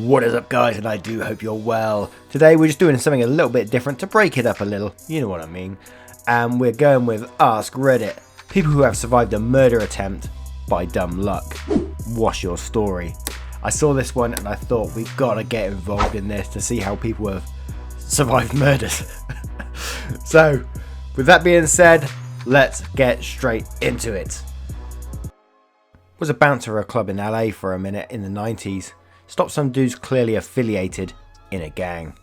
What is up, guys, and I do hope you're well. Today we're just doing something a little bit different to break it up a little, you know what I mean. And we're going with AskReddit, people who have survived a murder attempt by dumb luck. What's your story? I saw this one and I thought we've got to get involved in this to see how people have survived murders. So, with that being said, let's get straight into it. Was a bouncer at a club in LA for a minute in the 90s. Stopped some dudes clearly affiliated in a gang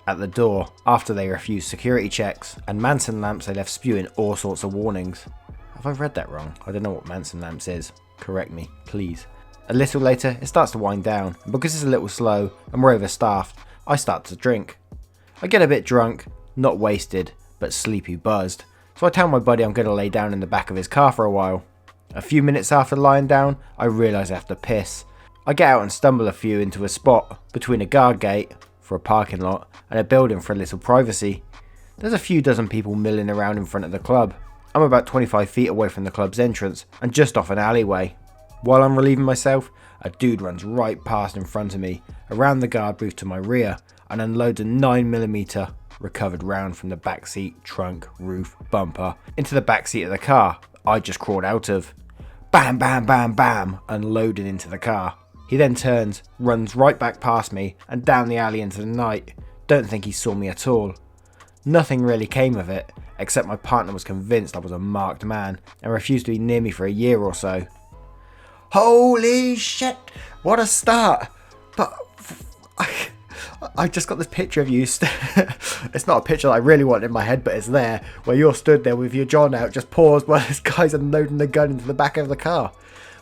at the door after they refused security checks, and Manson lamps they left spewing all sorts of warnings. Have I read that wrong? I don't know what Manson lamps is. Correct me, please. A little later, it starts to wind down, and because it's a little slow and we're overstaffed, I start to drink. I get a bit drunk, not wasted, but sleepy buzzed, so I tell my buddy I'm going to lay down in the back of his car for a while. A few minutes after lying down, I realise I have to piss. I get out and stumble a few into a spot between a guard gate for a parking lot and a building for a little privacy. There's a few dozen people milling around in front of the club. I'm about 25 feet away from the club's entrance and just off an alleyway. While I'm relieving myself, a dude runs right past in front of me, around the guard booth to my rear, and unloads a 9mm recovered round from the backseat, trunk, roof, bumper into the backseat of the car I just crawled out of. Bam, bam, bam, bam, unloaded into the car. He then turns, runs right back past me and down the alley into the night. Don't think he saw me at all. Nothing really came of it, except my partner was convinced I was a marked man and refused to be near me for a year or so. Holy shit, what a start! But I just got this picture of you. It's not a picture that I really want in my head, but it's there, where you're stood there with your John out, just paused while this guy's unloading the gun into the back of the car.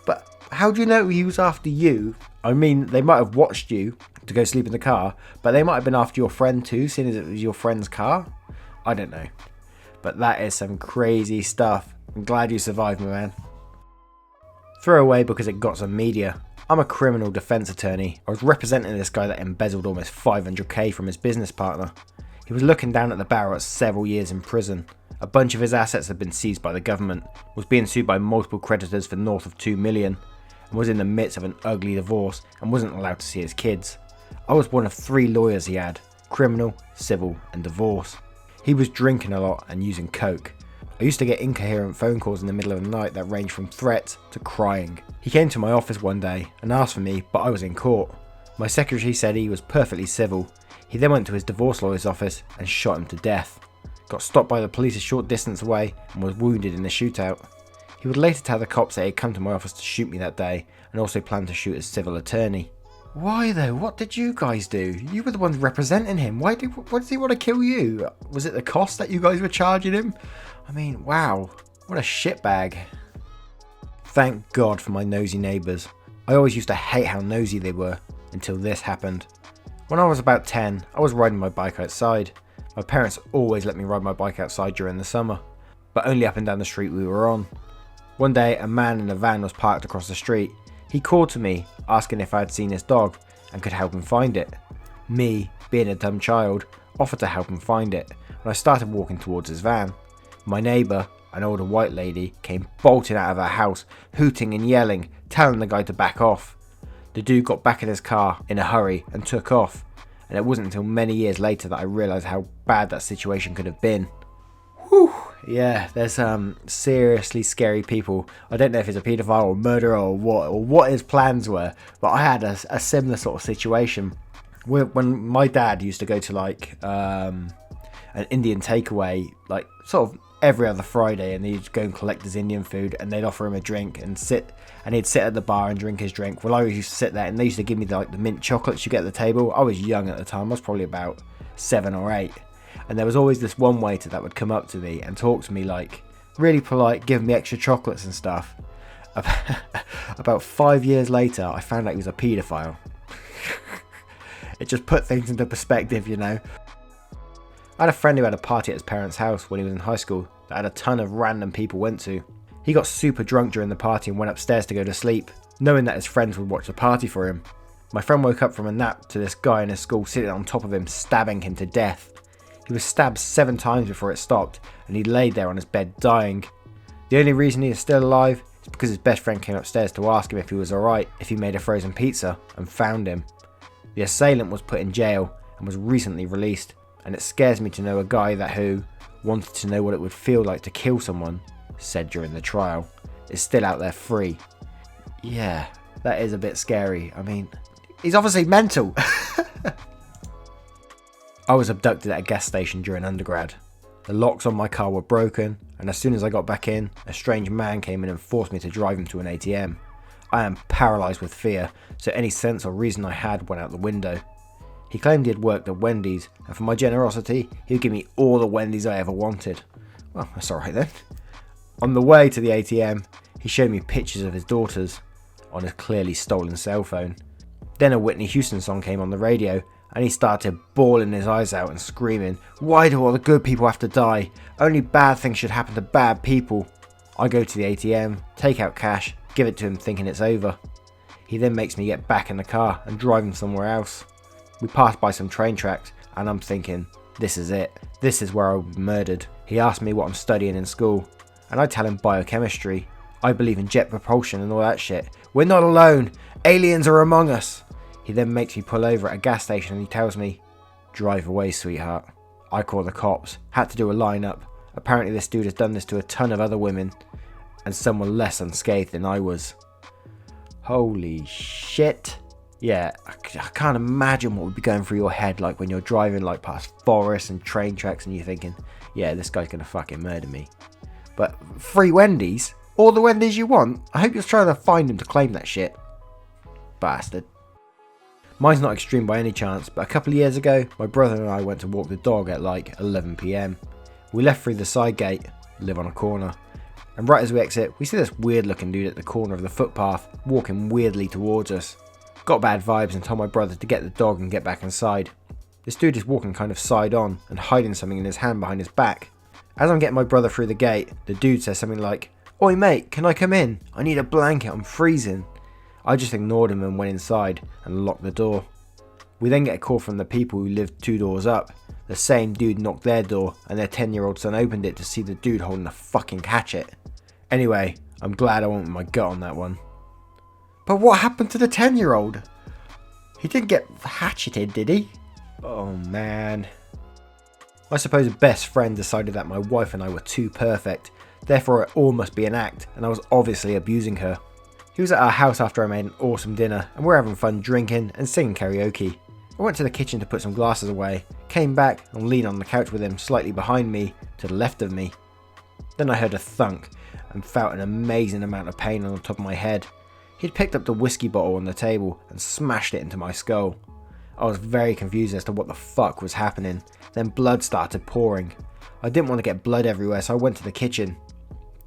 But how do you know he was after you? I mean, they might have watched you to go sleep in the car, but they might have been after your friend too, seeing as it was your friend's car. I don't know. But that is some crazy stuff. I'm glad you survived, my man. Throw away because it got some media. I'm a criminal defense attorney. I was representing this guy that embezzled almost 500k from his business partner. He was looking down at the barrel at several years in prison. A bunch of his assets had been seized by the government, was being sued by multiple creditors for north of 2 million, and was in the midst of an ugly divorce and wasn't allowed to see his kids. I was one of 3 lawyers he had: criminal, civil and divorce. He was drinking a lot and using coke. I used to get incoherent phone calls in the middle of the night that ranged from threats to crying. He came to my office one day and asked for me, but I was in court. My secretary said he was perfectly civil. He then went to his divorce lawyer's office and shot him to death. Got stopped by the police a short distance away and was wounded in the shootout. He would later tell the cops that he had come to my office to shoot me that day and also planned to shoot his civil attorney. Why though? What did you guys do? You were the ones representing him. Why did he want to kill you? Was it the cost that you guys were charging him? I mean, wow, what a shitbag. Thank God for my nosy neighbours. I always used to hate how nosy they were until this happened. When I was about 10, I was riding my bike outside. My parents always let me ride my bike outside during the summer, but only up and down the street we were on. One day, a man in a van was parked across the street. He called to me, asking if I had seen his dog and could help him find it. Me, being a dumb child, offered to help him find it, and I started walking towards his van. My neighbour, an older white lady, came bolting out of her house, hooting and yelling, telling the guy to back off. The dude got back in his car in a hurry and took off, and it wasn't until many years later that I realised how bad that situation could have been. Whew, yeah, there's seriously scary people. I don't know if he's a paedophile or murderer or what his plans were, but I had a similar sort of situation when my dad used to go to like an Indian takeaway, like sort of every other Friday, and he'd go and collect his Indian food and they'd offer him a drink and he'd sit at the bar and drink his drink. Well, I used to sit there and they used to give me the mint chocolates you get at the table. I was young at the time. I was probably about 7 or 8. And there was always this one waiter that would come up to me and talk to me like really polite, give me extra chocolates and stuff. About 5 years later, I found out he was a paedophile. It just put things into perspective, you know. I had a friend who had a party at his parents' house when he was in high school that had a ton of random people went to. He got super drunk during the party and went upstairs to go to sleep, knowing that his friends would watch the party for him. My friend woke up from a nap to this guy in his school sitting on top of him, stabbing him to death. He was stabbed 7 times before it stopped, and he laid there on his bed dying. The only reason he is still alive is because his best friend came upstairs to ask him if he was alright if he made a frozen pizza, and found him. The assailant was put in jail and was recently released, and it scares me to know a guy who wanted to know what it would feel like to kill someone, said during the trial, is still out there free. Yeah, that is a bit scary. I mean, he's obviously mental. I was abducted at a gas station during undergrad. The locks on my car were broken, and as soon as I got back in, a strange man came in and forced me to drive him to an ATM. I am paralysed with fear, so any sense or reason I had went out the window. He claimed he had worked at Wendy's, and for my generosity, he would give me all the Wendy's I ever wanted. Well, that's alright then. On the way to the ATM, he showed me pictures of his daughters on his clearly stolen cell phone. Then a Whitney Houston song came on the radio, and he started bawling his eyes out and screaming, "Why do all the good people have to die? Only bad things should happen to bad people." I go to the ATM, take out cash, give it to him thinking it's over. He then makes me get back in the car and drive him somewhere else. We pass by some train tracks, and I'm thinking, this is it. This is where I will be murdered. He asks me what I'm studying in school, and I tell him biochemistry. I believe in jet propulsion and all that shit. We're not alone. Aliens are among us. He then makes me pull over at a gas station and he tells me, "Drive away, sweetheart." I call the cops. Had to do a lineup. Apparently this dude has done this to a ton of other women, and some were less unscathed than I was. Holy shit. Yeah, I can't imagine what would be going through your head like when you're driving like past forests and train tracks and you're thinking, yeah, this guy's gonna fucking murder me. But free Wendy's? All the Wendy's you want? I hope you're trying to find him to claim that shit. Bastard. Mine's not extreme by any chance, but a couple of years ago, my brother and I went to walk the dog at like 11 PM. We left through the side gate, live on a corner, and right as we exit, we see this weird looking dude at the corner of the footpath, walking weirdly towards us. Got bad vibes and told my brother to get the dog and get back inside. This dude is walking kind of side on and hiding something in his hand behind his back. As I'm getting my brother through the gate, the dude says something like, "Oi mate, can I come in? I need a blanket, I'm freezing." I just ignored him and went inside and locked the door. We then get a call from the people who lived 2 doors up. The same dude knocked their door and their 10-year-old son opened it to see the dude holding a fucking hatchet. Anyway, I'm glad I went with my gut on that one. But what happened to the 10-year-old? He didn't get hatcheted, did he? Oh man. I suppose a best friend decided that my wife and I were too perfect, therefore it all must be an act, and I was obviously abusing her. He was at our house after I made an awesome dinner, and we're having fun drinking and singing karaoke. I went to the kitchen to put some glasses away, came back and leaned on the couch with him slightly behind me, to the left of me. Then I heard a thunk, and felt an amazing amount of pain on the top of my head. He'd picked up the whiskey bottle on the table and smashed it into my skull. I was very confused as to what the fuck was happening, then blood started pouring. I didn't want to get blood everywhere, so I went to the kitchen.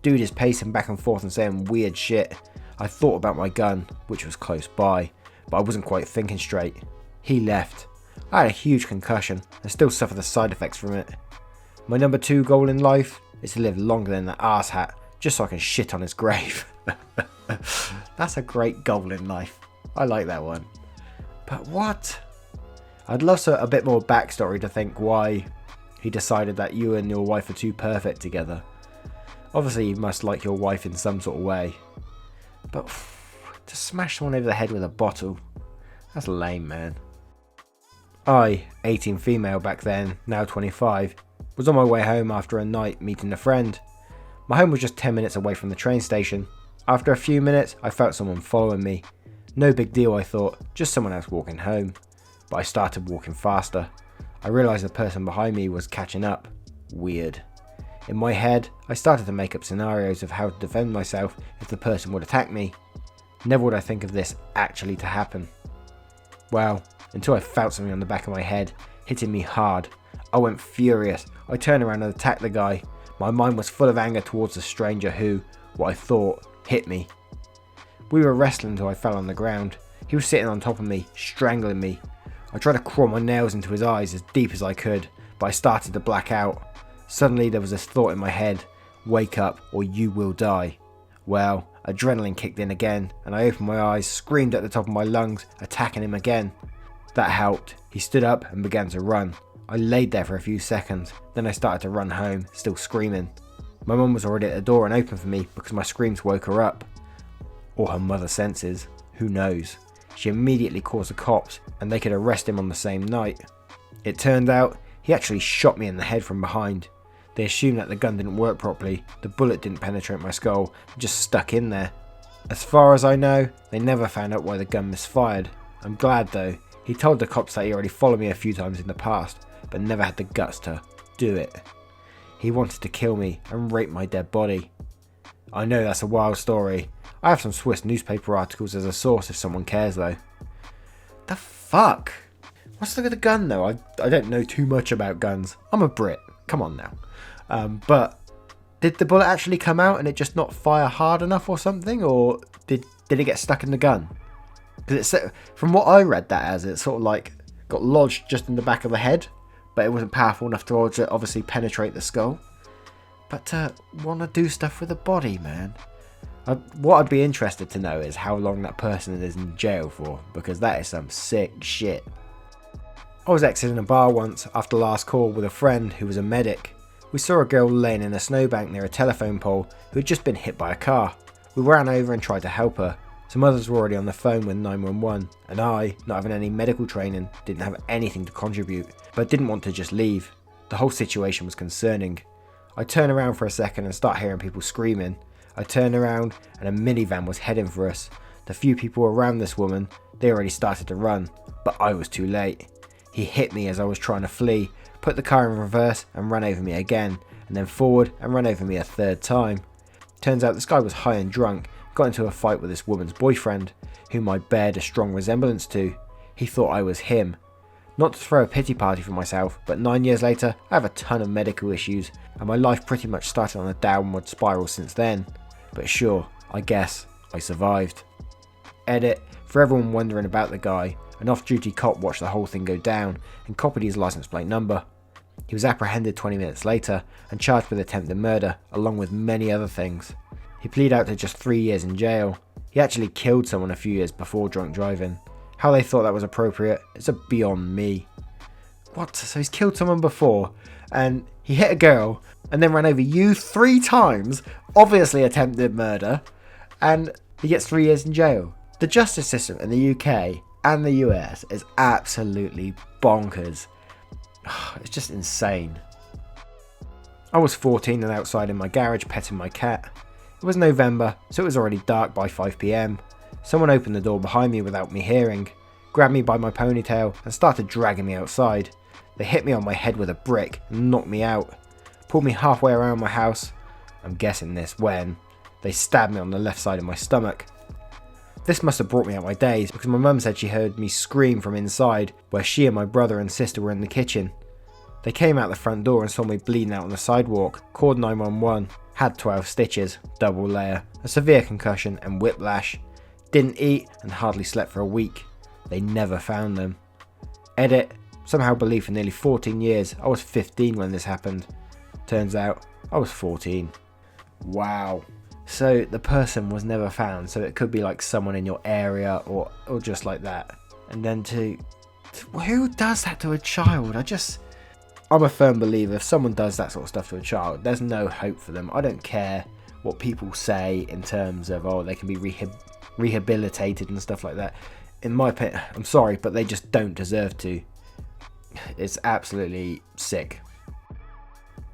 Dude is pacing back and forth and saying weird shit. I thought about my gun, which was close by, but I wasn't quite thinking straight. He left. I had a huge concussion and still suffer the side effects from it. My number 2 goal in life is to live longer than the arse hat, just so I can shit on his grave. That's a great goal in life. I like that one. But what? I'd love a bit more backstory to think why he decided that you and your wife are too perfect together. Obviously you must like your wife in some sort of way. But to smash someone over the head with a bottle, that's lame, man. I, 18 female back then, now 25, was on my way home after a night meeting a friend. My home was just 10 minutes away from the train station. After a few minutes, I felt someone following me. No big deal, I thought, just someone else walking home. But I started walking faster. I realised the person behind me was catching up. Weird. In my head, I started to make up scenarios of how to defend myself if the person would attack me. Never would I think of this actually to happen. Well, until I felt something on the back of my head, hitting me hard. I went furious. I turned around and attacked the guy. My mind was full of anger towards the stranger who, what I thought, hit me. We were wrestling until I fell on the ground. He was sitting on top of me, strangling me. I tried to crawl my nails into his eyes as deep as I could, but I started to black out. Suddenly there was this thought in my head, wake up or you will die. Well, adrenaline kicked in again, and I opened my eyes, screamed at the top of my lungs, attacking him again. That helped. He stood up and began to run. I laid there for a few seconds, then I started to run home, still screaming. My mum was already at the door and opened for me because my screams woke her up. Or her mother senses, who knows. She immediately calls the cops and they could arrest him on the same night. It turned out he actually shot me in the head from behind. They assumed that the gun didn't work properly, the bullet didn't penetrate my skull, and just stuck in there. As far as I know, they never found out why the gun misfired. I'm glad though. He told the cops that he already followed me a few times in the past, but never had the guts to do it. He wanted to kill me and rape my dead body. I know that's a wild story. I have some Swiss newspaper articles as a source if someone cares though. The fuck? What's the gun though? I don't know too much about guns. I'm a Brit. Come on now. But did the bullet actually come out and it just not fire hard enough or something? Or did it get stuck in the gun? Because from what I read that as, it sort of like got lodged just in the back of the head, but it wasn't powerful enough to obviously penetrate the skull. But want to do stuff with the body, man. What I'd be interested to know is how long that person is in jail for, because that is some sick shit. I was exiting a bar once after last call with a friend who was a medic. We saw a girl laying in a snowbank near a telephone pole who had just been hit by a car. We ran over and tried to help her. Some others were already on the phone with 911, and I, not having any medical training, didn't have anything to contribute, but didn't want to just leave. The whole situation was concerning. I turn around for a second and start hearing people screaming. I turn around and a minivan was heading for us. The few people around this woman, they already started to run, but I was too late. He hit me as I was trying to flee, put the car in reverse and ran over me again, and then forward and ran over me a third time. Turns out this guy was high and drunk, got into a fight with this woman's boyfriend, whom I bared a strong resemblance to. He thought I was him. Not to throw a pity party for myself, but 9 years later I have a ton of medical issues, and my life pretty much started on a downward spiral since then. But sure, I guess I survived. Edit, for everyone wondering about the guy, an off-duty cop watched the whole thing go down and copied his license plate number. He was apprehended 20 minutes later and charged with attempted murder, along with many other things. He pleaded out to just 3 years in jail. He actually killed someone a few years before drunk driving. How they thought that was appropriate is beyond me. What? So he's killed someone before, and he hit a girl, and then ran over you 3 times, obviously attempted murder, and he gets 3 years in jail. The justice system in the UK and the US is absolutely bonkers. It's just insane. I was 14 and outside in my garage petting my cat. It was November, so it was already dark by 5 PM. Someone opened the door behind me without me hearing, grabbed me by my ponytail and started dragging me outside. They hit me on my head with a brick and knocked me out. Pulled me halfway around my house. I'm guessing this when they stabbed me on the left side of my stomach. This must have brought me out my days, because my mum said she heard me scream from inside, where she and my brother and sister were in the kitchen. They came out the front door and saw me bleeding out on the sidewalk, called 911, had 12 stitches, double layer, a severe concussion and whiplash. Didn't eat and hardly slept for a week. They never found them. Edit, somehow believe for nearly 14 years I was 15 when this happened. Turns out I was 14. Wow. So the person was never found, so it could be like someone in your area or just like that. And then who does that to a child? I'm a firm believer if someone does that sort of stuff to a child, there's no hope for them. I don't care what people say in terms of, they can be rehabilitated and stuff like that. In my opinion, I'm sorry, but they just don't deserve to. It's absolutely sick.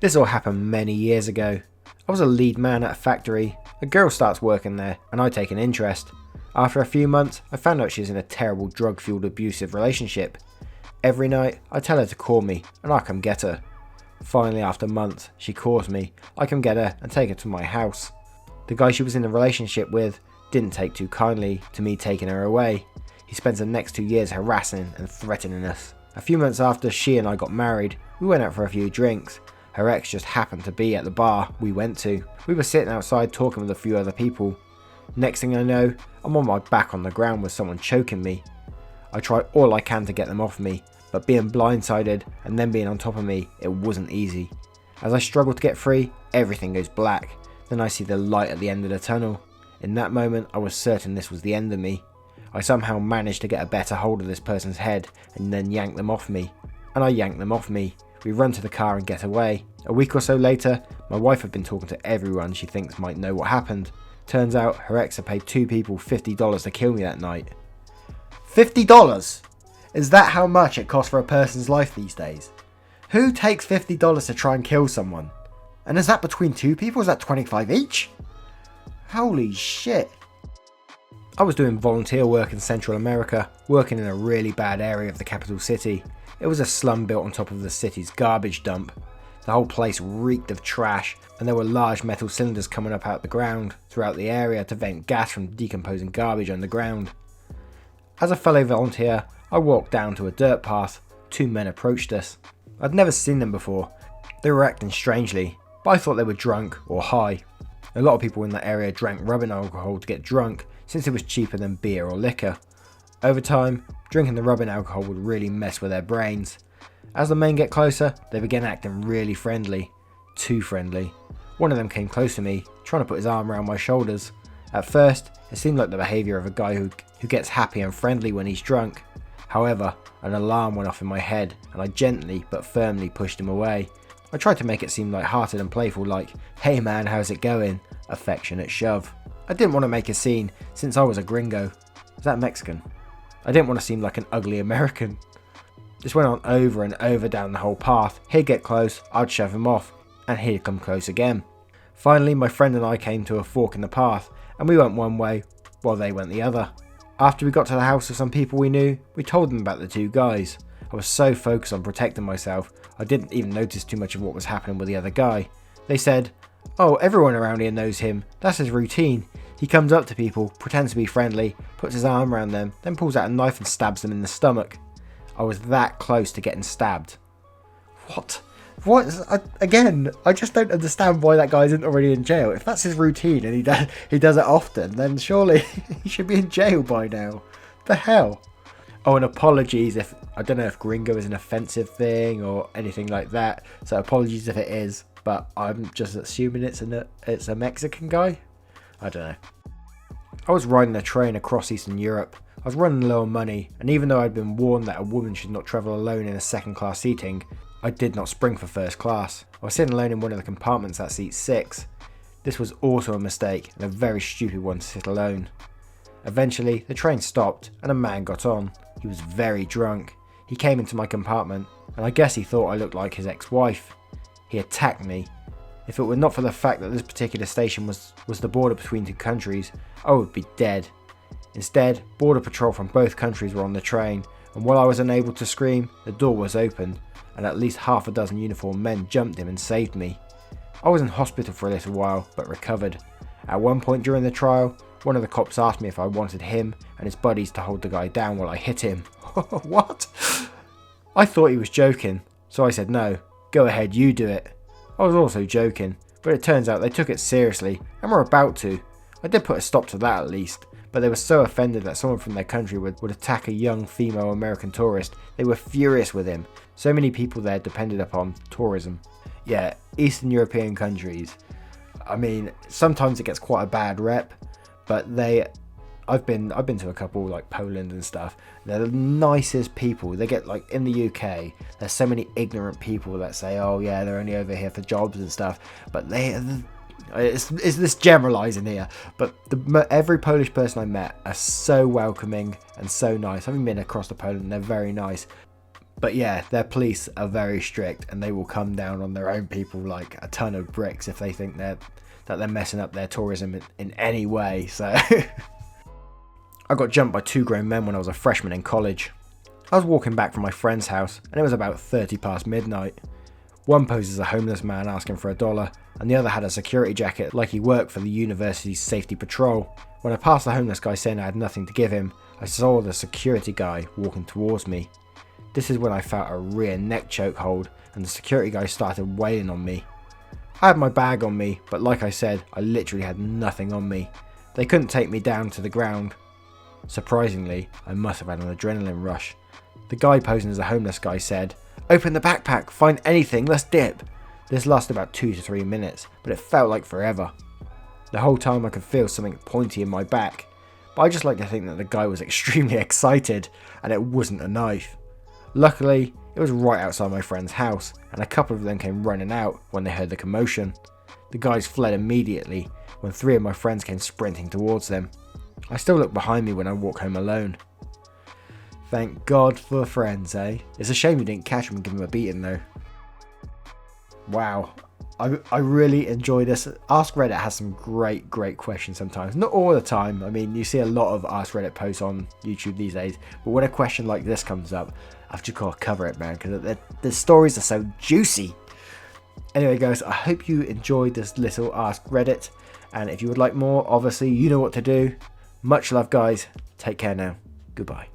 This all happened many years ago. I was a lead man at a factory. A girl starts working there, and I take an interest. After a few months, I found out she was in a terrible drug-fueled abusive relationship. Every night, I tell her to call me, and I come get her. Finally, after months, she calls me. I come get her and take her to my house. The guy she was in a relationship with didn't take too kindly to me taking her away. He spends the next 2 years harassing and threatening us. A few months after she and I got married, we went out for a few drinks. Her ex just happened to be at the bar we went to. We were sitting outside talking with a few other people. Next thing I know, I'm on my back on the ground with someone choking me. I try all I can to get them off me, but being blindsided and then being on top of me, it wasn't easy. As I struggle to get free, everything goes black. Then I see the light at the end of the tunnel. In that moment, I was certain this was the end of me. I somehow managed to get a better hold of this person's head and then yank them off me. And I yanked them off me. We run to the car and get away. A week or so later, my wife had been talking to everyone she thinks might know what happened. Turns out her ex had paid 2 people $50 to kill me that night. $50? Is that how much it costs for a person's life these days? Who takes $50 to try and kill someone? And is that between two people? Is that 25 each? Holy shit. I was doing volunteer work in Central America, working in a really bad area of the capital city. It was a slum built on top of the city's garbage dump. The whole place reeked of trash, and there were large metal cylinders coming up out the ground throughout the area to vent gas from decomposing garbage underground. As a fellow volunteer, I walked down to a dirt path. Two men approached us. I'd never seen them before. They were acting strangely, but I thought they were drunk or high. A lot of people in that area drank rubbing alcohol to get drunk, since it was cheaper than beer or liquor. Over time, drinking the rubbing alcohol would really mess with their brains. As the men get closer, they began acting really friendly. Too friendly. One of them came close to me, trying to put his arm around my shoulders. At first, it seemed like the behaviour of a guy who gets happy and friendly when he's drunk. However, an alarm went off in my head, and I gently but firmly pushed him away. I tried to make it seem light-hearted and playful, like, "Hey man, how's it going?" Affectionate shove. I didn't want to make a scene, since I was a gringo. Is that Mexican? I didn't want to seem like an ugly American. This went on over and over down the whole path. He'd get close, I'd shove him off, and he'd come close again. Finally, my friend and I came to a fork in the path, and we went one way, while they went the other. After we got to the house of some people we knew, we told them about the two guys. I was so focused on protecting myself, I didn't even notice too much of what was happening with the other guy. They said, "Oh, everyone around here knows him, that's his routine. He comes up to people, pretends to be friendly, puts his arm around them, then pulls out a knife and stabs them in the stomach." I was that close to getting stabbed. What? Again, I just don't understand why that guy isn't already in jail. If that's his routine and he does it often, then surely he should be in jail by now. The hell? Oh, and apologies if, I don't know if gringo is an offensive thing or anything like that, so apologies if it is, but I'm just assuming it's a Mexican guy? I don't know. I was riding a train across Eastern Europe. I was running low on money, and even though I'd been warned that a woman should not travel alone in a second class seating, I did not spring for first class. I was sitting alone in one of the compartments at seat 6. This was also a mistake, and a very stupid one to sit alone. Eventually, the train stopped, and a man got on. He was very drunk. He came into my compartment, and I guess he thought I looked like his ex-wife. He attacked me. If it were not for the fact that this particular station was the border between two countries, I would be dead. Instead, border patrol from both countries were on the train, and while I was unable to scream, the door was opened, and at least half a dozen uniformed men jumped him and saved me. I was in hospital for a little while, but recovered. At one point during the trial, one of the cops asked me if I wanted him and his buddies to hold the guy down while I hit him. What? I thought he was joking, so I said no, go ahead, you do it. I was also joking, but it turns out they took it seriously, and were about to. I did put a stop to that at least, but they were so offended that someone from their country would attack a young female American tourist, they were furious with him. So many people there depended upon tourism. Yeah, Eastern European countries. I mean, sometimes it gets quite a bad rep, but I've been to a couple like Poland and stuff. They're the nicest people. They get like in the UK, there's so many ignorant people that say, "Oh yeah, they're only over here for jobs and stuff." But it's this generalising here. But every Polish person I met are so welcoming and so nice. I've been across to Poland, and they're very nice. But yeah, their police are very strict, and they will come down on their own people like a ton of bricks if they think that they're messing up their tourism in any way. So I got jumped by 2 grown men when I was a freshman in college. I was walking back from my friend's house, and it was about 30 past midnight. One posed as a homeless man asking for $1, and the other had a security jacket like he worked for the university's safety patrol. When I passed the homeless guy saying I had nothing to give him, I saw the security guy walking towards me. This is when I felt a rear neck choke hold, and the security guy started wailing on me. I had my bag on me, but like I said, I literally had nothing on me. They couldn't take me down to the ground. Surprisingly, I must have had an adrenaline rush. The guy posing as a homeless guy said, "Open the backpack, find anything, let's dip." This lasted about 2 to 3 minutes, but it felt like forever. The whole time I could feel something pointy in my back, but I just like to think that the guy was extremely excited, and it wasn't a knife. Luckily, it was right outside my friend's house, and a couple of them came running out when they heard the commotion. The guys fled immediately when 3 of my friends came sprinting towards them. I still look behind me when I walk home alone. Thank God for friends, eh? It's a shame you didn't catch him and give him a beating though. Wow. I really enjoy this. Ask Reddit has some great questions sometimes. Not all the time. I mean, you see a lot of Ask Reddit posts on YouTube these days. But when a question like this comes up, I've just got to cover it, man. Because the stories are so juicy. Anyway, guys, I hope you enjoyed this little Ask Reddit. And if you would like more, obviously, you know what to do. Much love, guys. Take care now. Goodbye.